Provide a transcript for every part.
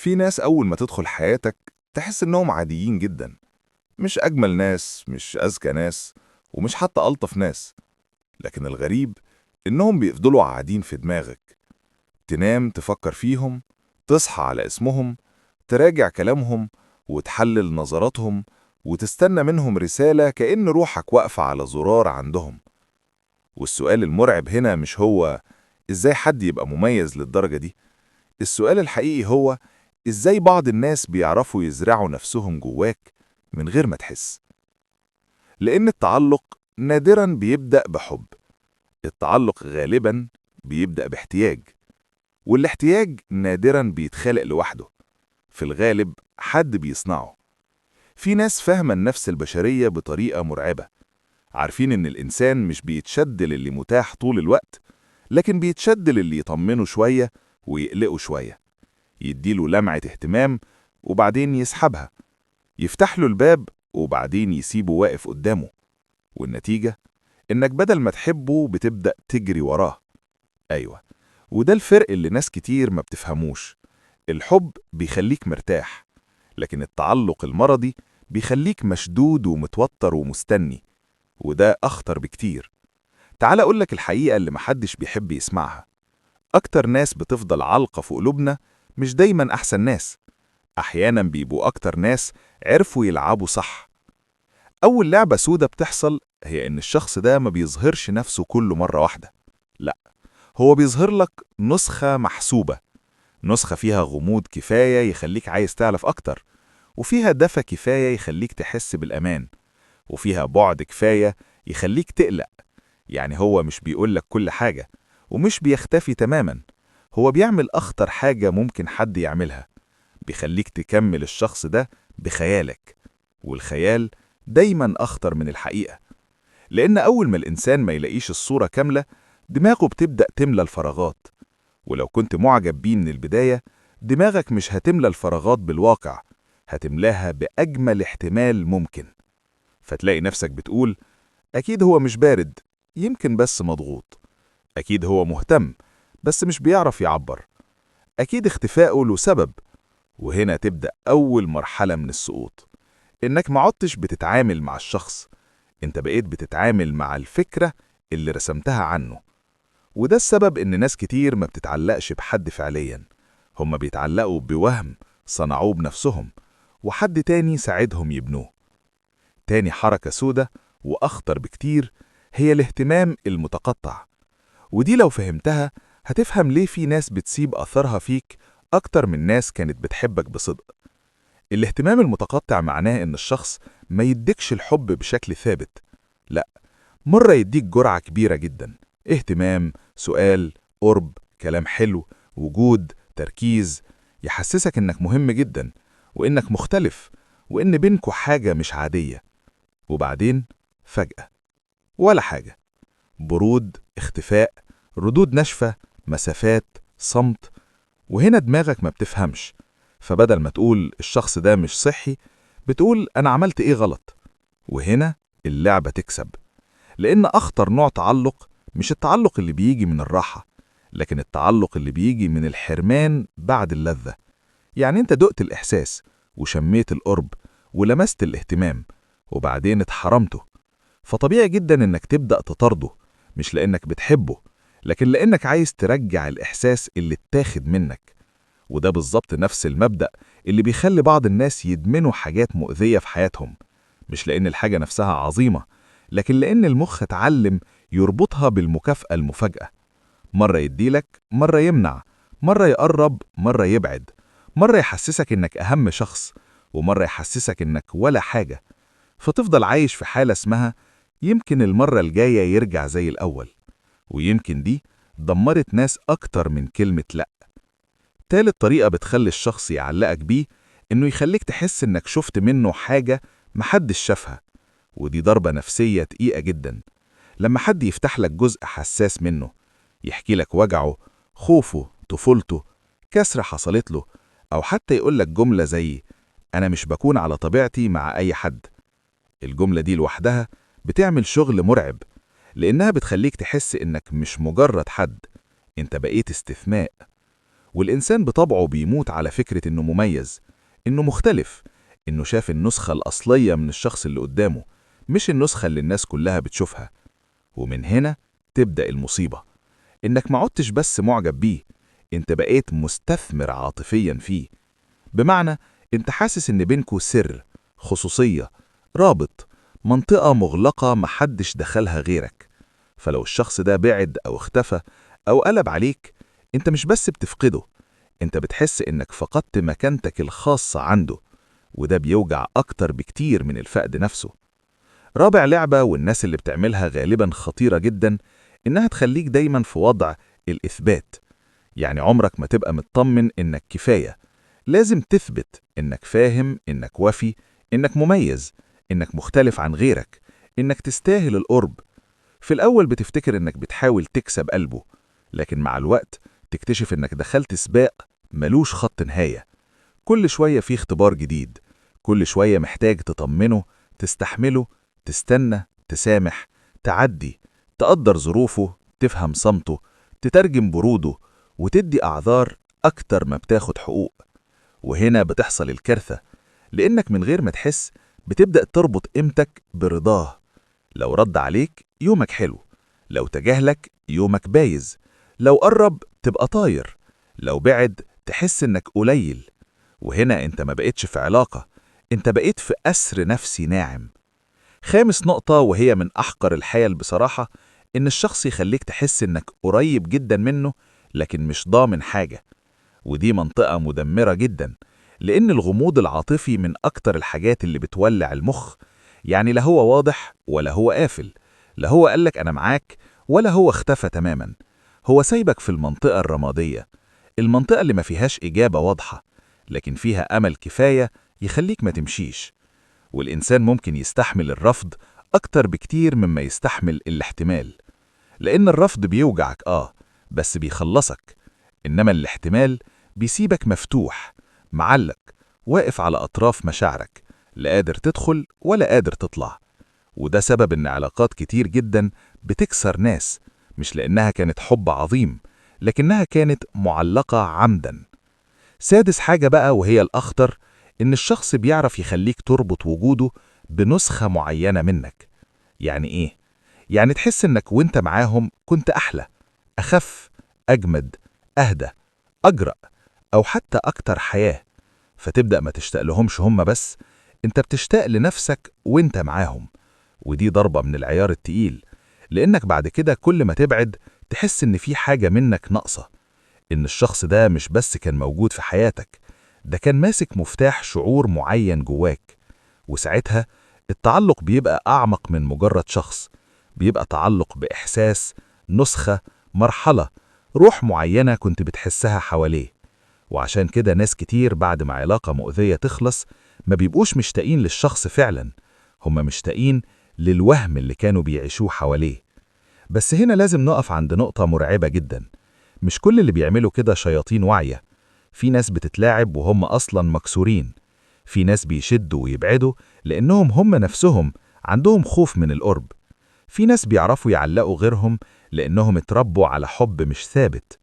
في ناس أول ما تدخل حياتك تحس إنهم عاديين جدا، مش أجمل ناس، مش أذكى ناس، ومش حتى ألطف ناس. لكن الغريب إنهم بيفضلوا قاعدين في دماغك. تنام تفكر فيهم، تصحى على اسمهم، تراجع كلامهم، وتحلل نظراتهم، وتستنى منهم رسالة كأن روحك واقفة على زرار عندهم. والسؤال المرعب هنا مش هو إزاي حد يبقى مميز للدرجة دي. السؤال الحقيقي هو إزاي بعض الناس بيعرفوا يزرعوا نفسهم جواك من غير ما تحس. لأن التعلق نادراً بيبدأ بحب. التعلق غالباً بيبدأ باحتياج، والاحتياج نادراً بيتخلق لوحده. في الغالب حد بيصنعه. في ناس فاهمة النفس البشرية بطريقة مرعبة، عارفين إن الإنسان مش بيتشد للي متاح طول الوقت، لكن بيتشد للي يطمنه شوية ويقلقه شوية، يديله لمعة اهتمام وبعدين يسحبها، يفتح له الباب وبعدين يسيبه واقف قدامه. والنتيجة إنك بدل ما تحبه بتبدأ تجري وراه. أيوة، وده الفرق اللي ناس كتير ما بتفهموش. الحب بيخليك مرتاح، لكن التعلق المرضي بيخليك مشدود ومتوتر ومستني، وده أخطر بكتير. تعال أقولك الحقيقة اللي محدش بيحب يسمعها. أكتر ناس بتفضل علقة في قلوبنا مش دايما أحسن ناس، أحيانا بيبقوا أكتر ناس عرفوا يلعبوا صح. أول لعبة سودة بتحصل هي إن الشخص ده ما بيظهرش نفسه كل مرة واحدة. لا، هو بيظهر لك نسخة محسوبة، نسخة فيها غموض كفاية يخليك عايز تعرف أكتر، وفيها دفى كفاية يخليك تحس بالأمان، وفيها بعد كفاية يخليك تقلق. يعني هو مش بيقولك كل حاجة، ومش بيختفي تماما. هو بيعمل أخطر حاجة ممكن حد يعملها، بيخليك تكمل الشخص ده بخيالك. والخيال دايما أخطر من الحقيقة، لأن أول ما الإنسان ما يلاقيش الصورة كاملة، دماغه بتبدأ تملى الفراغات. ولو كنت معجب بيه من البداية، دماغك مش هتملى الفراغات بالواقع، هتملاها بأجمل احتمال ممكن. فتلاقي نفسك بتقول: أكيد هو مش بارد، يمكن بس مضغوط. أكيد هو مهتم، بس مش بيعرف يعبر. أكيد اختفائه له سبب. وهنا تبدأ أول مرحلة من السقوط، إنك ما عدتش بتتعامل مع الشخص، إنت بقيت بتتعامل مع الفكرة اللي رسمتها عنه. وده السبب إن ناس كتير ما بتتعلقش بحد فعليا، هم بيتعلقوا بوهم صنعوه بنفسهم، وحد تاني ساعدهم يبنوه. تاني حركة سودة وأخطر بكتير هي الاهتمام المتقطع. ودي لو فهمتها هتفهم ليه في ناس بتسيب أثرها فيك أكتر من ناس كانت بتحبك بصدق. الاهتمام المتقطع معناه إن الشخص ما يديكش الحب بشكل ثابت. لا، مرة يديك جرعة كبيرة جدا، اهتمام، سؤال، قرب، كلام حلو، وجود، تركيز، يحسسك إنك مهم جدا، وإنك مختلف، وإن بينكوا حاجة مش عادية. وبعدين فجأة ولا حاجة، برود، اختفاء، ردود ناشفة، مسافات، صمت. وهنا دماغك ما بتفهمش، فبدل ما تقول الشخص ده مش صحي، بتقول أنا عملت إيه غلط. وهنا اللعبة تكسب، لأن أخطر نوع تعلق مش التعلق اللي بيجي من الراحة، لكن التعلق اللي بيجي من الحرمان بعد اللذة. يعني أنت دقت الإحساس، وشميت القرب، ولمست الاهتمام، وبعدين اتحرمته. فطبيعي جدا إنك تبدأ تطارده، مش لأنك بتحبه، لكن لأنك عايز ترجع الإحساس اللي اتاخد منك. وده بالظبط نفس المبدأ اللي بيخلي بعض الناس يدمنوا حاجات مؤذية في حياتهم، مش لأن الحاجة نفسها عظيمة، لكن لأن المخ اتعلم يربطها بالمكافأة المفاجأة. مرة يديلك، مرة يمنع، مرة يقرب، مرة يبعد، مرة يحسسك إنك أهم شخص، ومرة يحسسك إنك ولا حاجة. فتفضل عايش في حالة اسمها يمكن المرة الجاية يرجع زي الأول. ويمكن دي دمرت ناس أكتر من كلمة لأ. تالت طريقة بتخلي الشخص يعلقك بيه إنه يخليك تحس إنك شفت منه حاجة محدش شافها. ودي ضربة نفسية دقيقة جدا. لما حد يفتح لك جزء حساس منه، يحكي لك وجعه، خوفه، طفولته، كسرة حصلت له، أو حتى يقول لك جملة زي أنا مش بكون على طبيعتي مع أي حد. الجملة دي لوحدها بتعمل شغل مرعب، لأنها بتخليك تحس إنك مش مجرد حد، إنت بقيت استثناء. والإنسان بطبعه بيموت على فكرة إنه مميز، إنه مختلف، إنه شاف النسخة الأصلية من الشخص اللي قدامه، مش النسخة اللي الناس كلها بتشوفها. ومن هنا تبدأ المصيبة، إنك ما عدتش بس معجب بيه، إنت بقيت مستثمر عاطفيا فيه. بمعنى إنت حاسس إن بينكوا سر، خصوصية، رابط، منطقة مغلقة محدش دخلها غيرك. فلو الشخص ده بعد أو اختفى أو قلب عليك، إنت مش بس بتفقده، إنت بتحس إنك فقدت مكانتك الخاصة عنده، وده بيوجع أكتر بكتير من الفقد نفسه. رابع لعبة، والناس اللي بتعملها غالبا خطيرة جدا، إنها تخليك دايما في وضع الإثبات. يعني عمرك ما تبقى مطمن إنك كفاية، لازم تثبت إنك فاهم، إنك وفي، إنك مميز، إنك مختلف عن غيرك، إنك تستاهل القرب. في الأول بتفتكر إنك بتحاول تكسب قلبه، لكن مع الوقت تكتشف إنك دخلت سباق ملوش خط نهاية. كل شوية فيه اختبار جديد، كل شوية محتاج تطمنه، تستحمله، تستنى، تسامح، تعدي، تقدر ظروفه، تفهم صمته، تترجم بروده، وتدي أعذار أكتر ما بتاخد حقوق. وهنا بتحصل الكارثة، لأنك من غير ما تحس بتبدأ تربط قيمتك برضاه. لو رد عليك يومك حلو، لو تجاهلك يومك بايظ، لو قرب تبقى طاير، لو بعد تحس إنك قليل. وهنا انت ما بقيتش في علاقة، انت بقيت في أسر نفسي ناعم. خامس نقطة، وهي من أحقر الحيل بصراحة، إن الشخص يخليك تحس إنك قريب جدا منه لكن مش ضامن حاجة. ودي منطقة مدمرة جدا، لأن الغموض العاطفي من أكتر الحاجات اللي بتولع المخ. يعني لا هو واضح ولا هو قافل، لا هو قالك أنا معاك ولا هو اختفى تماما. هو سايبك في المنطقة الرمادية، المنطقة اللي ما فيهاش إجابة واضحة، لكن فيها أمل كفاية يخليك ما تمشيش. والإنسان ممكن يستحمل الرفض أكتر بكتير مما يستحمل الاحتمال، لأن الرفض بيوجعك بس بيخلصك، إنما الاحتمال بيسيبك مفتوح، معلق، واقف على أطراف مشاعرك، لا قادر تدخل ولا قادر تطلع. وده سبب إن علاقات كتير جدا بتكسر ناس، مش لأنها كانت حب عظيم، لكنها كانت معلقة عمدا. سادس حاجة بقى، وهي الأخطر، إن الشخص بيعرف يخليك تربط وجوده بنسخة معينة منك. يعني إيه؟ يعني تحس إنك وإنت معاهم كنت أحلى، أخف، أجمد، أهدى، أجرأ، أو حتى أكتر حياة. فتبدأ ما تشتاق لهمش هم بس، أنت بتشتاق لنفسك وإنت معاهم. ودي ضربة من العيار التقيل، لأنك بعد كده كل ما تبعد تحس إن في حاجة منك ناقصة، إن الشخص ده مش بس كان موجود في حياتك، ده كان ماسك مفتاح شعور معين جواك. وساعتها التعلق بيبقى أعمق من مجرد شخص، بيبقى تعلق بإحساس، نسخة، مرحلة، روح معينة كنت بتحسها حواليه. وعشان كده ناس كتير بعد ما علاقة مؤذية تخلص ما بيبقوش مشتاقين للشخص فعلا، هم مشتاقين للوهم اللي كانوا بيعيشوه حواليه. بس هنا لازم نقف عند نقطة مرعبة جدا، مش كل اللي بيعملوا كده شياطين واعية. في ناس بتتلاعب وهم أصلا مكسورين، في ناس بيشدوا ويبعدوا لأنهم هم نفسهم عندهم خوف من القرب، في ناس بيعرفوا يعلقوا غيرهم لأنهم اتربوا على حب مش ثابت.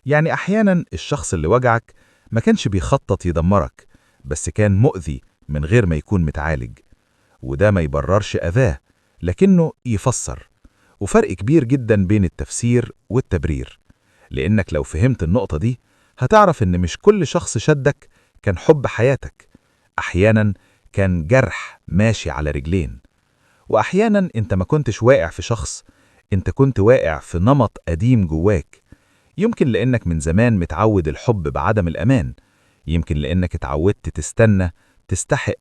يعني أحيانا الشخص اللي وجعك ما كانش بيخطط يدمرك، بس كان مؤذي من غير ما يكون متعالج. وده ما يبررش أذاه، لكنه يفسر. وفرق كبير جدا بين التفسير والتبرير، لأنك لو فهمت النقطة دي هتعرف إن مش كل شخص شدك كان حب حياتك، أحيانا كان جرح ماشي على رجلين. وأحيانا أنت ما كنتش واقع في شخص، أنت كنت واقع في نمط قديم جواك. يمكن لأنك من زمان متعود الحب بعدم الأمان، يمكن لأنك اتعودت تستنى، تستحق،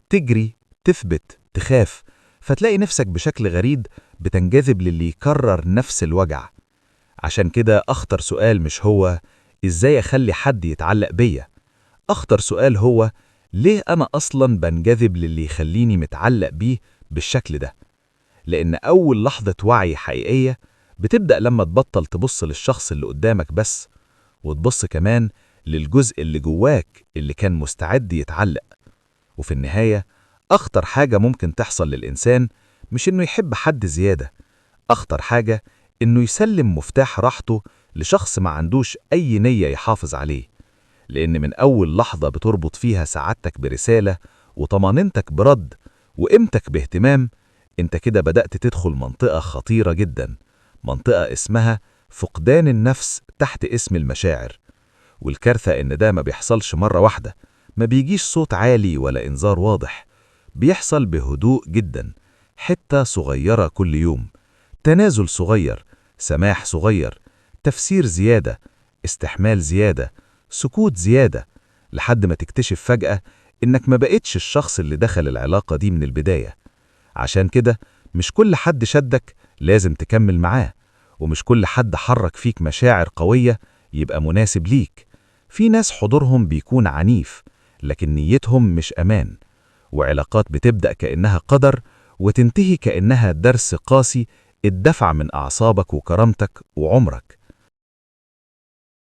تجري، تثبت، تخاف، فتلاقي نفسك بشكل غريب بتنجذب للي يكرر نفس الوجع. عشان كده أخطر سؤال مش هو إزاي أخلي حد يتعلق بيا، أخطر سؤال هو ليه أنا أصلاً بنجذب للي يخليني متعلق بيه بالشكل ده. لأن أول لحظة وعي حقيقية بتبدأ لما تبطل تبص للشخص اللي قدامك بس، وتبص كمان للجزء اللي جواك اللي كان مستعد يتعلق. وفي النهاية أخطر حاجة ممكن تحصل للإنسان مش إنه يحب حد زيادة، أخطر حاجة إنه يسلم مفتاح راحته لشخص ما عندوش أي نية يحافظ عليه، لأن من أول لحظة بتربط فيها سعادتك برسالة وطمانينتك برد وقيمتك باهتمام، انت كده بدأت تدخل منطقة خطيرة جدا، منطقة اسمها فقدان النفس تحت اسم المشاعر. والكارثة إن ده ما بيحصلش مرة واحدة، ما بيجيش صوت عالي ولا إنذار واضح، بيحصل بهدوء جدا، حتة صغيرة كل يوم، تنازل صغير، سماح صغير، تفسير زيادة، استحمال زيادة، سكوت زيادة، لحد ما تكتشف فجأة إنك ما بقتش الشخص اللي دخل العلاقة دي من البداية. عشان كده مش كل حد شدك لازم تكمل معاه، ومش كل حد حرك فيك مشاعر قوية يبقى مناسب ليك. في ناس حضورهم بيكون عنيف لكن نيتهم مش أمان، وعلاقات بتبدأ كأنها قدر وتنتهي كأنها درس قاسي اتدفع من أعصابك وكرامتك وعمرك.